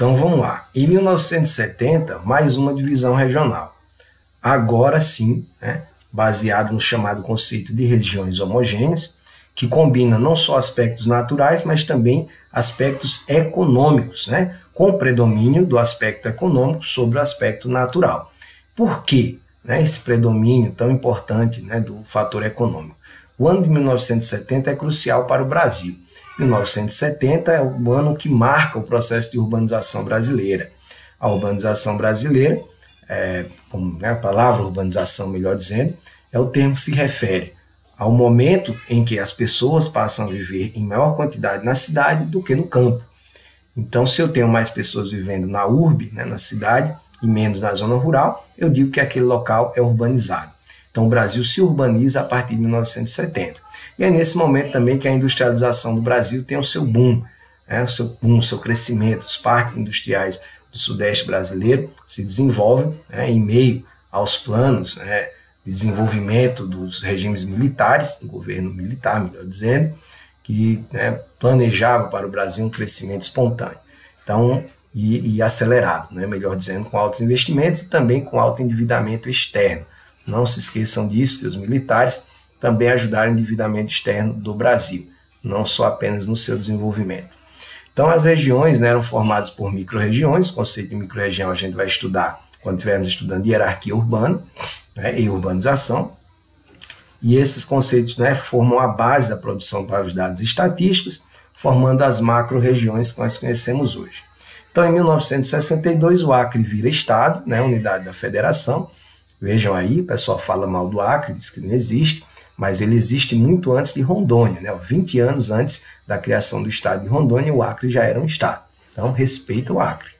Então vamos lá. Em 1970, mais uma divisão regional. Agora sim, né, baseado no chamado conceito de regiões homogêneas, que combina não só aspectos naturais, mas também aspectos econômicos, né, com o predomínio do aspecto econômico sobre o aspecto natural. Por quê, né, esse predomínio tão importante, né, do fator econômico? O ano de 1970 é crucial para o Brasil. 1970 é o ano que marca o processo de urbanização brasileira. A urbanização brasileira, a palavra urbanização, melhor dizendo, é o termo que se refere ao momento em que as pessoas passam a viver em maior quantidade na cidade do que no campo. Então, se eu tenho mais pessoas vivendo na urbe, né, na cidade, e menos na zona rural, eu digo que aquele local é urbanizado. Então, o Brasil se urbaniza a partir de 1970. E é nesse momento também que a industrialização do Brasil tem o seu boom, né, o seu crescimento. Os parques industriais do Sudeste brasileiro se desenvolvem, né, em meio aos planos, né, de desenvolvimento dos regimes militares, do governo militar, melhor dizendo, que, né, planejava para o Brasil um crescimento espontâneo. Então, e acelerado, né, melhor dizendo, com altos investimentos e também com alto endividamento externo. Não se esqueçam disso, que os militares também ajudaram o endividamento externo do Brasil, não só apenas no seu desenvolvimento. Então, as regiões, né, eram formadas por micro-regiões. O conceito de micro-região a gente vai estudar quando estivermos estudando hierarquia urbana, né, e urbanização. E esses conceitos, né, formam a base da produção para os dados estatísticos, formando as macro-regiões que nós conhecemos hoje. Então, em 1962, o Acre vira Estado, né, unidade da federação. Vejam aí, o pessoal fala mal do Acre, diz que não existe, mas ele existe muito antes de Rondônia, né? 20 anos antes da criação do Estado de Rondônia, o Acre já era um Estado. Então, respeita o Acre.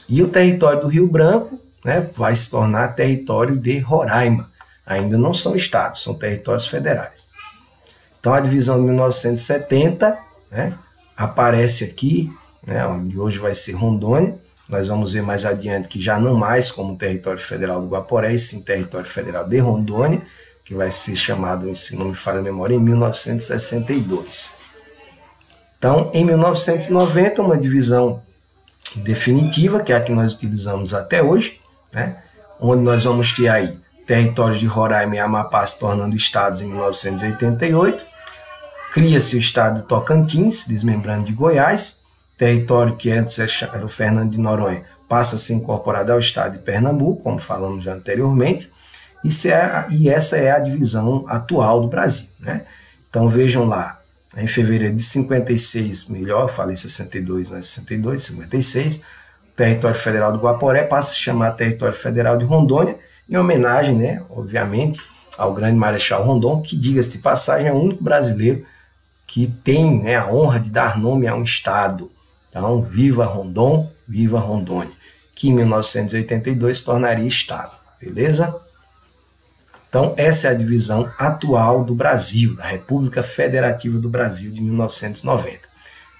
E o território do Rio Branco, né, vai se tornar território de Roraima. Ainda não são estados, são territórios federais. Então, a divisão de 1970, né, aparece aqui, né, onde hoje vai ser Rondônia. Nós vamos ver mais adiante que já não mais como território federal do Guaporé, e sim território federal de Rondônia, que vai ser chamado, se não me falha a memória, em 1962. Então, em 1990, uma divisão definitiva, que é a que nós utilizamos até hoje, né, onde nós vamos ter aí territórios de Roraima e Amapá se tornando estados em 1988, cria-se o estado de Tocantins, desmembrando de Goiás, território que antes era o Fernando de Noronha, passa a ser incorporado ao estado de Pernambuco, como falamos já anteriormente, e essa é a divisão atual do Brasil, né? Então vejam lá, em fevereiro de 56, melhor, falei 62, né? 62, 56, o território federal do Guaporé passa a se chamar território federal de Rondônia, em homenagem, né, obviamente, ao grande Marechal Rondon, que, diga-se de passagem, é o único brasileiro que tem, né, a honra de dar nome a um estado. Então, viva Rondon, viva Rondônia, que em 1982 se tornaria estado, beleza? Então, essa é a divisão atual do Brasil, da República Federativa do Brasil de 1990.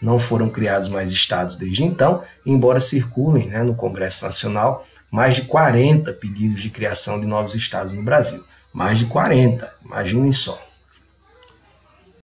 Não foram criados mais estados desde então, embora circulem, né, no Congresso Nacional mais de 40 pedidos de criação de novos estados no Brasil. Mais de 40, imaginem só.